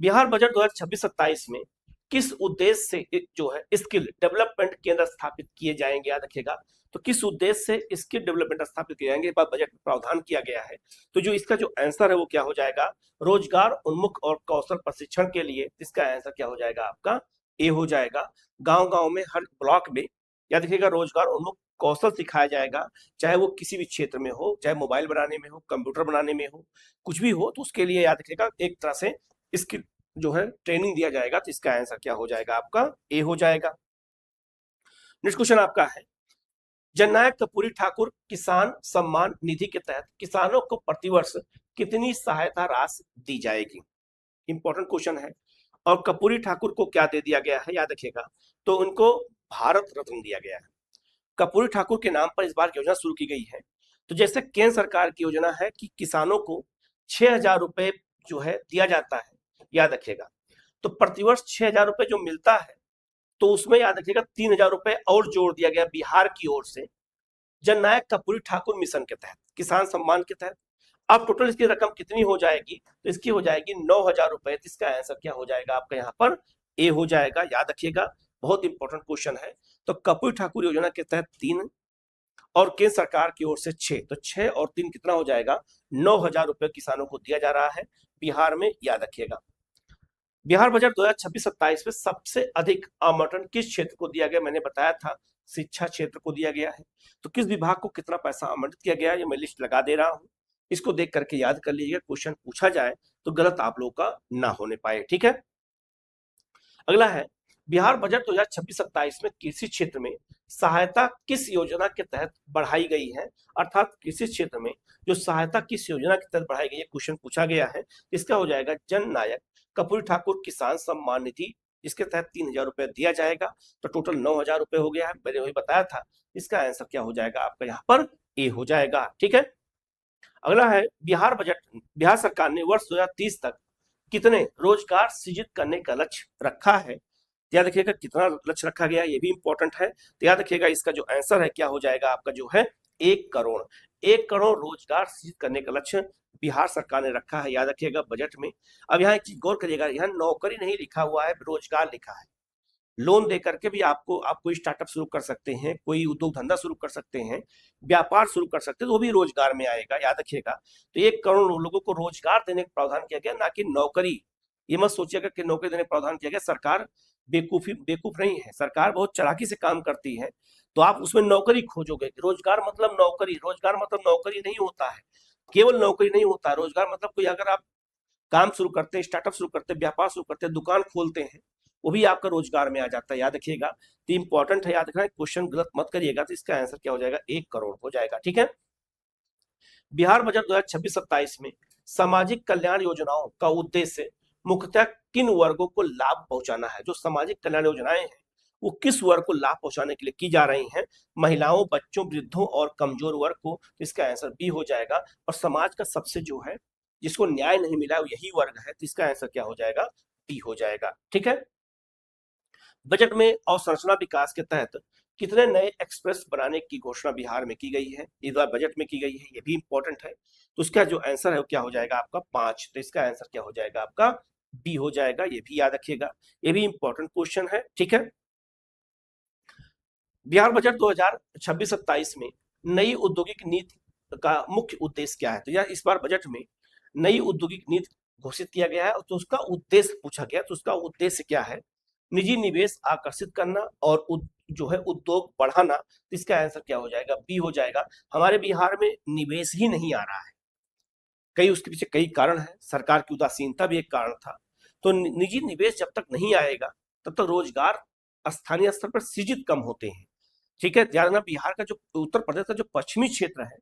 बिहार बजट 2026-27 में किस उद्देश्य से जो है स्किल डेवलपमेंट केंद्र स्थापित किए जाएंगे, याद रखिएगा। तो किस उद्देश्य से स्किल डेवलपमेंट स्थापित किए जाएंगे, बजट में प्रावधान किया गया है। तो जो इसका जो आंसर है वो क्या हो जाएगा, रोजगार उन्मुख और कौशल प्रशिक्षण के लिए। इसका आंसर क्या हो जाएगा आपका ए हो जाएगा। गांव गांव में हर ब्लॉक में याद रखिएगा रोजगार उन्मुख कौशल सिखाया जाएगा, चाहे वो किसी भी क्षेत्र में हो, चाहे मोबाइल बनाने में हो, कंप्यूटर बनाने में हो, कुछ भी हो, तो उसके लिए याद रखिएगा एक तरह से इसकी जो है ट्रेनिंग दिया जाएगा। तो इसका आंसर क्या हो जाएगा आपका ए हो जाएगा। नेक्स्ट क्वेश्चन आपका है जननायक कर्पूरी ठाकुर किसान सम्मान निधि के तहत किसानों को प्रतिवर्ष कितनी सहायता राशि दी जाएगी। इंपॉर्टेंट क्वेश्चन है। और कर्पूरी ठाकुर को क्या दे दिया गया है, याद रखिएगा। तो उनको भारत रत्न दिया गया है। कर्पूरी ठाकुर के नाम पर इस बार योजना शुरू की गई है। तो जैसे केंद्र सरकार की योजना है कि किसानों को 6,000 रुपए जो है दिया जाता है, याद रखिएगा। तो प्रतिवर्ष 6,000 रुपए जो मिलता है, तो उसमें याद रखिएगा 3,000 रुपए और जोड़ दिया गया बिहार की ओर से जननायक कर्पूरी ठाकुर मिशन के तहत, किसान सम्मान के तहत। अब टोटल इसकी रकम कितनी हो जाएगी, तो इसकी हो जाएगी 9,000 रुपए। तो इसका आंसर क्या हो जाएगा आपका यहाँ पर, ए हो जाएगा, याद रखिएगा, बहुत इंपॉर्टेंट क्वेश्चन है। तो कर्पूरी ठाकुर योजना के तहत 3 और केंद्र सरकार की ओर से 6, तो 6 और 3 कितना हो जाएगा, 9,000 रुपए किसानों को दिया जा रहा है बिहार में, याद रखिएगा। बिहार बजट 2026-27 में सबसे अधिक आवंटन किस क्षेत्र को दिया गया, मैंने बताया था शिक्षा क्षेत्र को दिया गया है। तो किस विभाग को कितना पैसा आवंटित किया गया है, ये मैं लिस्ट लगा दे रहा हूँ, इसको देख करके याद कर लीजिएगा, क्वेश्चन पूछा जाए तो गलत आप लोगों का ना होने पाए, ठीक है। अगला है, बिहार बजट 2026-27 में कृषि क्षेत्र में सहायता किस योजना के तहत बढ़ाई गई है, अर्थात कृषि क्षेत्र में जो सहायता किस योजना के तहत बढ़ाई गई है, क्वेश्चन पूछा गया है। इसका हो जाएगा जन नायक कर्पूरी ठाकुर किसान सम्मान निधि, इसके तहत 3,000 रुपए दिया जाएगा। तो टोटल 9,000 रुपए हो गया है, मैंने वही बताया था। इसका आंसर क्या हो जाएगा आपका यहाँ पर, ए हो जाएगा, ठीक है। अगला है, बिहार बजट, बिहार सरकार ने वर्ष 2030 तक कितने रोजगार सृजित करने का लक्ष्य रखा है, याद रखिएगा कितना लक्ष्य रखा गया है, ये भी इंपॉर्टेंट है। तो याद रखिएगा इसका जो आंसर है क्या हो जाएगा आपका, जो है 1 करोड़। 1 करोड़ रोजगार सृजित करने का लक्ष्य बिहार सरकार ने रखा है, याद रखिएगा बजट में। अब यहाँ एक चीज गौर करिएगा, यहाँ नौकरी नहीं लिखा हुआ है, रोजगार लिखा है। लोन दे करके भी आप कोई स्टार्टअप शुरू कर सकते हैं, कोई उद्योग धंधा शुरू कर सकते हैं, व्यापार शुरू कर सकते हैं, तो वो भी रोजगार में आएगा, याद रखिएगा। तो 1 करोड़ लोगों को रोजगार देने का प्रावधान किया गया, ना कि नौकरी। ये मत सोचिएगा कि नौकरी देने का प्रावधान किया गया। सरकार बेवकूफ नहीं है, सरकार बहुत चालाकी से काम करती है। तो आप उसमें नौकरी खोजोगे, रोजगार मतलब नौकरी, रोजगार मतलब नौकरी नहीं होता है, केवल नौकरी नहीं होता है। रोजगार मतलब कोई अगर आप काम शुरू करते हैं, स्टार्टअप शुरू करते हैं, व्यापार शुरू करते हैं, दुकान खोलते हैं, वो भी आपका रोजगार में आ जाता है, याद रखिएगा। तो इंपॉर्टेंट है, याद रखना, क्वेश्चन गलत मत करिएगा। तो इसका आंसर क्या हो जाएगा, 1 करोड़ हो जाएगा, ठीक है। बिहार बजट 2026-27 में सामाजिक कल्याण योजनाओं का उद्देश्य मुख्यतः किन वर्गों को लाभ पहुंचाना है। जो सामाजिक कल्याण योजनाएं हैं वो किस वर्ग को लाभ पहुंचाने के लिए की जा रही हैं, महिलाओं, बच्चों, वृद्धों और कमजोर वर्ग को। इसका आंसर बी हो जाएगा। और समाज का सबसे जो है जिसको न्याय नहीं मिला यही वर्ग है, तो इसका आंसर क्या हो जाएगा, बी हो जाएगा, ठीक है। बजट में अवसंरचना विकास के तहत कितने नए एक्सप्रेस बनाने की घोषणा बिहार में की गई है, इस बार बजट में की गई है, ये भी इंपॉर्टेंट है। तो उसका जो आंसर है वो क्या हो जाएगा आपका, 5। तो इसका आंसर क्या हो जाएगा आपका, बी हो जाएगा, ये भी याद रखिएगा, ये भी इंपॉर्टेंट क्वेश्चन है, ठीक है। बिहार बजट 2026-27 में नई औद्योगिक नीति का मुख्य उद्देश्य क्या है। तो यह इस बार बजट में नई औद्योगिक नीति घोषित किया गया है, तो उसका उद्देश्य पूछा गया। तो उसका उद्देश्य क्या है, निजी निवेश आकर्षित करना और जो है उद्योग बढ़ाना। तो इसका आंसर क्या हो जाएगा, बी हो जाएगा। हमारे बिहार में निवेश ही नहीं आ रहा है, कई उसके पीछे कई कारण है, सरकार की उदासीनता भी एक कारण था। तो निजी निवेश जब तक नहीं आएगा तब तक रोजगार स्थानीय स्तर पर सृजित कम होते हैं, ठीक है। ध्यान रखना, बिहार का जो उत्तर प्रदेश का जो पश्चिमी क्षेत्र है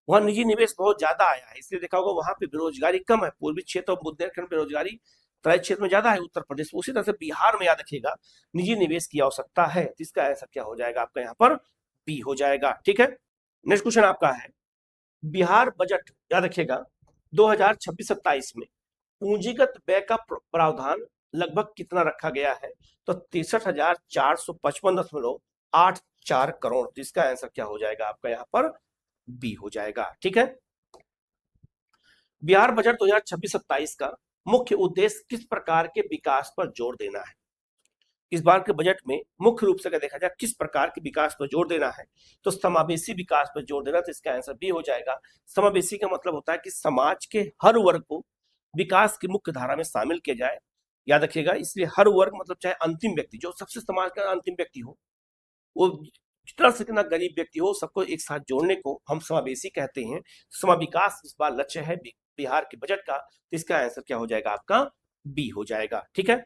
वहाँ निजी निवेश बहुत ज्यादा आया है, इसलिए देखा होगा वहां पे बेरोजगारी कम है। पूर्वी क्षेत्र और बुंदेलखंड बेरोजगारी तराई क्षेत्र में ज्यादा है, उत्तर प्रदेश। उसी तरह से बिहार में याद रखिएगा निजी निवेश की आवश्यकता है। तो इसका आंसर क्या हो जाएगा आपका यहाँ पर, बी हो जाएगा, ठीक है। नेक्स्ट क्वेश्चन आपका है, बिहार बजट याद रखिएगा 2026-27 में पूंजीगत व्यय का प्रावधान लगभग कितना रखा गया है। तो 63,455.84 करोड़। तो इसका आंसर क्या हो जाएगा आपका यहाँ पर, बी हो जाएगा, ठीक है। बिहार बजट 2026-27 का मुख्य उद्देश्य किस प्रकार के विकास पर जोर देना है। इस बार के बजट में मुख्य रूप से अगर देखा जाए किस प्रकार के विकास पर जोर देना है, तो समावेशी विकास पर जोर देना। तो इसका आंसर बी हो जाएगा। समावेशी का मतलब होता है कि समाज के हर वर्ग को विकास की मुख्य धारा में शामिल किया जाए, याद रखिएगा। इसलिए हर वर्ग मतलब चाहे अंतिम व्यक्ति, जो सबसे समाज का अंतिम व्यक्ति हो, वो जितना से कितना गरीब व्यक्ति हो, सबको एक साथ जोड़ने को हम समावेशी कहते हैं। समाविकास इस बार लक्ष्य है बिहार के बजट का। तो इसका आंसर क्या हो जाएगा आपका, बी हो जाएगा, ठीक है।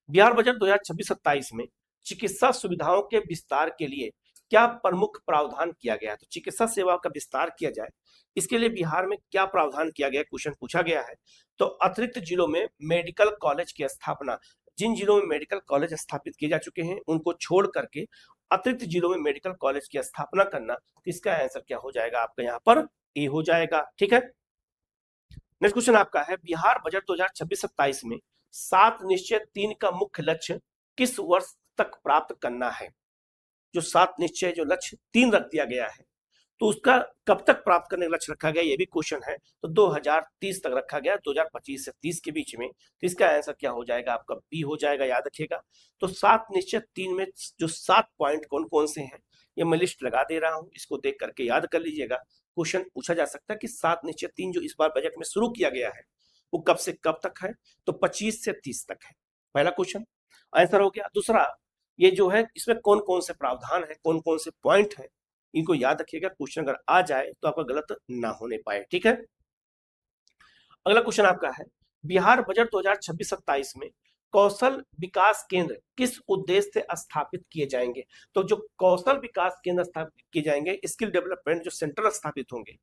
बिहार बजट 2026-27 में चिकित्सा सुविधाओं के विस्तार के लिए क्या प्रमुख प्रावधान किया गया है। तो चिकित्सा सेवा का विस्तार किया जाए, इसके लिए बिहार में क्या प्रावधान किया गया, क्वेश्चन पूछा गया है। तो अतिरिक्त जिलों में मेडिकल कॉलेज की स्थापना, जिन जिलों में मेडिकल कॉलेज स्थापित किए जा चुके हैं उनको छोड़ करके अतिरिक्त जिलों में मेडिकल कॉलेज की स्थापना करना। तो इसका आंसर क्या हो जाएगा आपका यहाँ पर, ए हो जाएगा, ठीक है। नेक्स्ट क्वेश्चन आपका है, बिहार बजट 2026-27 में 7 निश्चय 3 का मुख्य लक्ष्य किस वर्ष तक प्राप्त करना है। जो 7 निश्चय जो लक्ष्य 3 रख दिया गया है, तो उसका कब तक प्राप्त करने का लक्ष्य रखा गया, ये भी क्वेश्चन है। तो 2030 तक रखा गया, 2025 से 30 के बीच में। तो इसका आंसर क्या हो जाएगा आपका, बी हो जाएगा, याद रखिएगा। तो 7 निश्चय 3 में जो 7 पॉइंट कौन कौन से हैं, ये मैं लिस्ट लगा दे रहा हूं, इसको देख करके याद कर लीजिएगा। क्वेश्चन पूछा जा सकता है कि 7 निश्चय 3 जो इस बार बजट में शुरू किया गया है, वो कब से कब तक है। तो 25 से 30 तक है, पहला क्वेश्चन आंसर हो गया। दूसरा, ये जो है इसमें कौन कौन से प्रावधान है, कौन कौन से पॉइंट है, इनको याद रखिएगा। क्वेश्चन अगर आ जाए तो आपका गलत ना होने पाए, ठीक है। अगला क्वेश्चन आपका है, बिहार बजट 2026-27 में कौशल विकास केंद्र किस उद्देश्य से स्थापित किए जाएंगे। तो जो कौशल विकास केंद्र स्थापित किए जाएंगे, स्किल डेवलपमेंट जो सेंटर स्थापित होंगे,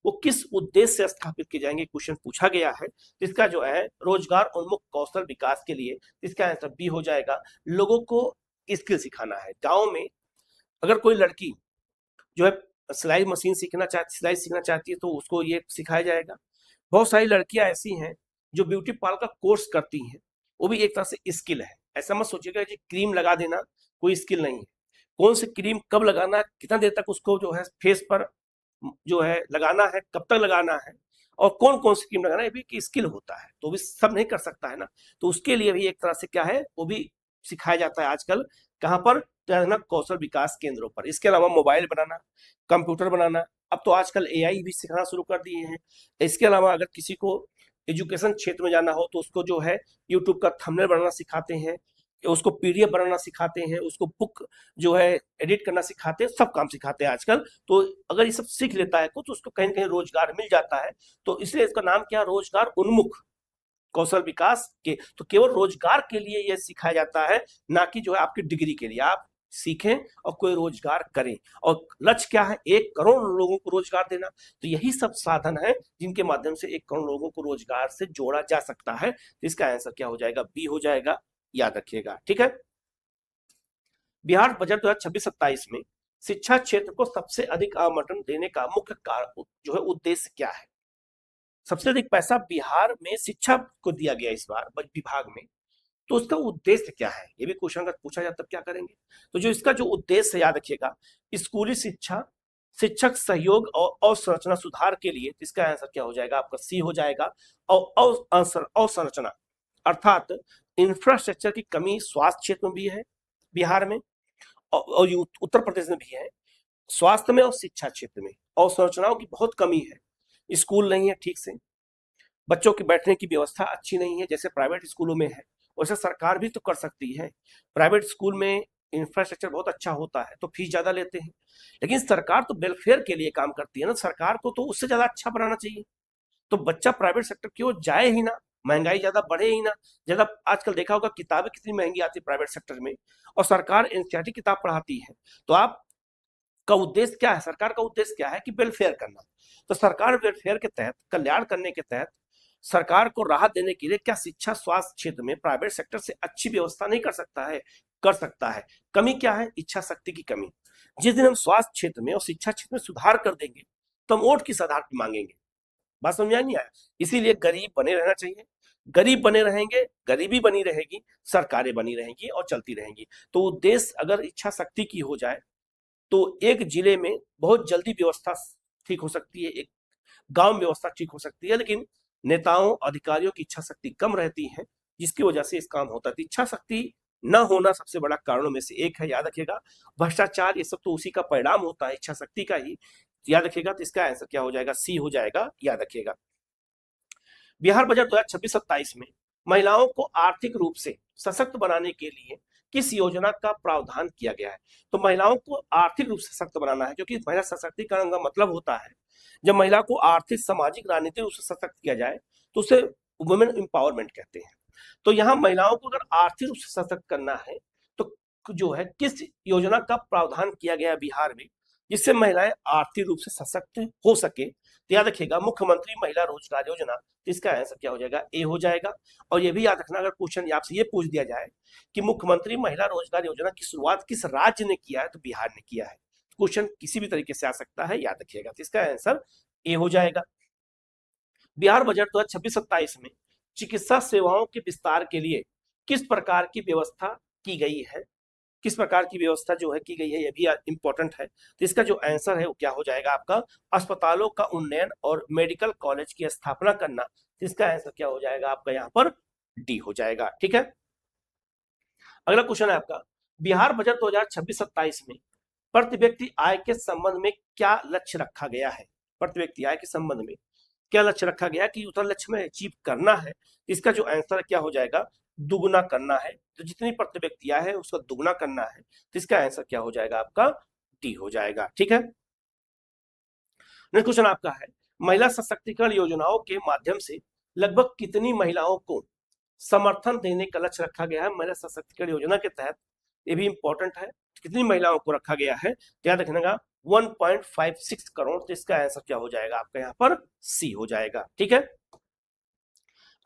वो किस उद्देश्य से स्थापित किए जाएंगे, क्वेश्चन पूछा गया है। इसका जो है रोजगार उन्मुख कौशल विकास के लिए, इसका आंसर बी हो जाएगा। लोगों को स्किल सिखाना है। गांव में अगर कोई लड़की जो है सिलाई मशीन सिलाई सीखना चाहती है, तो उसको ये सिखाया जाएगा। बहुत सारी लड़कियां ऐसी हैं जो ब्यूटी पार्लर का कोर्स करती हैं, वो भी एक तरह से स्किल है। ऐसा मत सोचिएगा कि क्रीम लगा देना कोई स्किल नहीं है। कौन सी क्रीम कब लगाना है, कितना देर तक उसको जो है फेस पर जो है लगाना है, कब तक लगाना है, और कौन कौन सी क्रीम लगाना है, ये भी एक स्किल होता है। तो भी सब नहीं कर सकता है ना, तो उसके लिए भी एक तरह से क्या है, वो भी सिखाया जाता है आजकल। कहाँ पर, ना कौशल विकास केंद्रों पर। इसके अलावा मोबाइल बनाना, कंप्यूटर बनाना, अब तो आजकल एआई भी सिखाना शुरू कर दिए हैं। इसके अलावा अगर किसी को एजुकेशन क्षेत्र में जाना हो, तो उसको जो है यूट्यूब का थंबनेल बनाना सिखाते हैं, उसको पीडीएफ बनाना सिखाते हैं, उसको बुक जो है एडिट करना सिखाते हैं, सब काम सिखाते हैं आजकल। तो अगर ये सब सीख लेता है तो उसको कहीं ना कहीं रोजगार मिल जाता है। तो इसलिए इसका नाम क्या, रोजगार उन्मुख कौशल विकास के। तो केवल रोजगार के लिए यह सिखाया जाता है, ना कि जो है आपकी डिग्री के लिए आप सीखें और कोई रोजगार करें। और लक्ष्य क्या है, 1 करोड़ लोगों को रोजगार देना। तो यही सब साधन है जिनके माध्यम से 1 करोड़ लोगों को रोजगार से जोड़ा जा सकता है। तो इसका आंसर क्या हो जाएगा, बी हो जाएगा, याद रखिएगा, ठीक है। बिहार बजट 2026-27 में शिक्षा क्षेत्र को सबसे अधिक आवंटन देने का मुख्य कारण जो है उद्देश्य क्या है। सबसे अधिक पैसा बिहार में शिक्षा को दिया गया इस बार विभाग में, तो उसका उद्देश्य क्या है, ये भी क्वेश्चन अगर पूछा जाए तब क्या करेंगे। तो जो इसका जो उद्देश्य है, याद रखिएगा, स्कूली शिक्षा, शिक्षक सहयोग और अवसंरचना सुधार के लिए। इसका आंसर क्या हो जाएगा आपका, सी हो जाएगा। और अवसंरचना अर्थात इंफ्रास्ट्रक्चर की कमी स्वास्थ्य क्षेत्र में भी है बिहार में, और उत्तर प्रदेश में भी है। स्वास्थ्य में और शिक्षा क्षेत्र में अवसंरचनाओं की बहुत कमी है। स्कूल नहीं है ठीक से, बच्चों के बैठने की व्यवस्था अच्छी नहीं है जैसे प्राइवेट स्कूलों में है। वैसे सरकार भी तो कर सकती है। प्राइवेट स्कूल में इंफ्रास्ट्रक्चर बहुत अच्छा होता है तो फीस ज्यादा लेते हैं, लेकिन सरकार तो वेलफेयर के लिए काम करती है ना, सरकार को तो उससे ज्यादा अच्छा बनाना चाहिए। तो बच्चा प्राइवेट सेक्टर की ओर जाए ही ना, महंगाई ज्यादा बढ़े ही ना। ज्यादा आजकल देखा होगा किताबें कितनी महंगी आती है प्राइवेट सेक्टर में, और सरकार एनसीईआरटी किताब पढ़ाती है। तो आप का उद्देश्य क्या है, सरकार का उद्देश्य क्या है कि वेलफेयर करना। तो सरकार वेलफेयर के तहत, कल्याण करने के तहत, सरकार को राहत देने के लिए क्या शिक्षा स्वास्थ्य क्षेत्र में प्राइवेट सेक्टर से अच्छी व्यवस्था नहीं कर सकता है, कर सकता है। कमी क्या है, इच्छा शक्ति की कमी। जिस दिन हम स्वास्थ्य क्षेत्र में और शिक्षा क्षेत्र में सुधार कर देंगे तो हम वोट किस आधार पर मांगेंगे, बात समझ नहीं आया। इसीलिए गरीब बने रहना चाहिए, गरीब बने रहेंगे, गरीबी बनी रहेगी, सरकारें बनी रहेंगी और चलती रहेंगी। तो उद्देश्य अगर इच्छा शक्ति की हो जाए तो एक जिले में बहुत जल्दी व्यवस्था ठीक हो सकती है, एक गांव में व्यवस्था ठीक हो सकती है। लेकिन नेताओं अधिकारियों की इच्छा शक्ति कम रहती है, जिसकी वजह से इस काम होता है। इच्छा शक्ति न होना सबसे बड़ा कारणों में से एक है, याद रखिएगा। भ्रष्टाचार ये सब तो उसी का परिणाम होता है, इच्छा शक्ति का ही, याद रखिएगा। तो इसका आंसर क्या हो जाएगा, सी हो जाएगा, याद रखिएगा। बिहार बजट 2026-27 में महिलाओं को आर्थिक रूप से सशक्त बनाने के लिए किस योजना का प्रावधान किया गया है। तो महिलाओं को आर्थिक रूप से सशक्त बनाना है, क्योंकि महिला सशक्तिकरण का मतलब होता है जब महिला को आर्थिक सामाजिक राजनीतिक रूप से सशक्त किया जाए तो उसे वुमेन एम्पावरमेंट कहते हैं। तो यहाँ महिलाओं को अगर आर्थिक रूप से सशक्त करना है तो जो है किस योजना का प्रावधान किया गया है बिहार में, जिससे महिलाएं आर्थिक रूप से सशक्त हो सके। तो याद रखिएगा, मुख्यमंत्री महिला रोजगार योजना। तो इसका आंसर क्या हो जाएगा, ए हो जाएगा। और ये भी याद रखना, अगर क्वेश्चन आपसे ये पूछ दिया जाए कि मुख्यमंत्री महिला रोजगार योजना की शुरुआत किस राज्य ने किया है, तो बिहार ने किया है। क्वेश्चन किसी भी तरीके से आ सकता है, याद रखिएगा। तो इसका आंसर ए हो जाएगा। बिहार बजट 2026-27 में चिकित्सा सेवाओं के विस्तार के लिए किस प्रकार की व्यवस्था की गई है? किस प्रकार की व्यवस्था जो है की गई है, ये भी इंपॉर्टेंट है। तो इसका जो आंसर है वो क्या हो जाएगा आपका? अस्पतालों का उन्नयन और मेडिकल कॉलेज की स्थापना करना। तो इसका आंसर क्या हो जाएगा आपका यहाँ पर? डी हो जाएगा। ठीक है, अगला क्वेश्चन है आपका, बिहार बजट 2026-27 में प्रति व्यक्ति आय के संबंध में क्या लक्ष्य रखा गया है? प्रति व्यक्ति आय के संबंध में क्या लक्ष्य रखा गया कि उतना लक्ष्य में अचीव करना है? इसका जो आंसर क्या हो जाएगा? दुगुना करना है। तो जितनी प्रति व्यक्ति आय है उसका दुगुना करना है। तो इसका आंसर क्या हो जाएगा आपका? डी हो जाएगा। ठीक है, नेक्स्ट क्वेश्चन आपका है, महिला सशक्तिकरण योजनाओं के माध्यम से लगभग कितनी महिलाओं को समर्थन देने का लक्ष्य रखा गया है? महिला सशक्तिकरण योजना के तहत, ये भी इंपॉर्टेंट है, कितनी महिलाओं को रखा गया है? याद रखना 1.56 करोड़। तो इसका आंसर क्या हो जाएगा आपका यहाँ पर? सी हो जाएगा। ठीक है,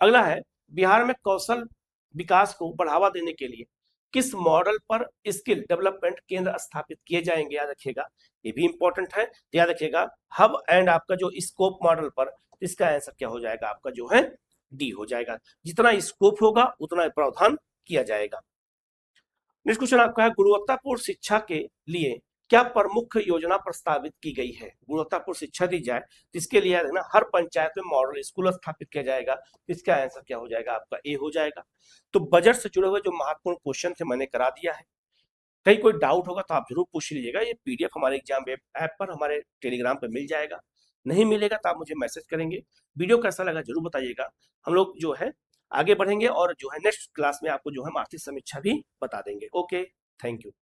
अगला है, बिहार में कौशल विकास को बढ़ावा देने के लिए किस मॉडल पर स्किल डेवलपमेंट केंद्र स्थापित किए जाएंगे? याद रखिएगा, ये भी इंपॉर्टेंट है। याद रखिएगा, हब एंड आपका जो स्कोप मॉडल पर। इसका आंसर क्या हो जाएगा आपका? जो है डी हो जाएगा। जितना स्कोप होगा उतना प्रावधान किया जाएगा। नेक्स्ट क्वेश्चन आपका है, गुणवत्तापूर्ण शिक्षा के लिए क्या प्रमुख योजना प्रस्तावित की गई है? गुणवत्तापूर्ण शिक्षा दी जाए तो इसके लिए ना हर पंचायत में मॉडल स्कूल स्थापित किया जाएगा। इसका आंसर क्या हो जाएगा आपका? ए हो जाएगा। तो बजट से जुड़े हुए जो महत्वपूर्ण क्वेश्चन थे मैंने करा दिया है। कहीं कोई डाउट होगा तो आप जरूर पूछ लीजिएगा। ये पीडीएफ हमारे एग्जाम वेब ऐप पर हमारे टेलीग्राम पर मिल जाएगा। नहीं मिलेगा तो आप मुझे मैसेज करेंगे। वीडियो कैसा लगा जरूर बताइएगा। हम लोग जो है आगे बढ़ेंगे और जो है नेक्स्ट क्लास में आपको जो है आर्थिक समीक्षा भी बता देंगे। Okay, thank you.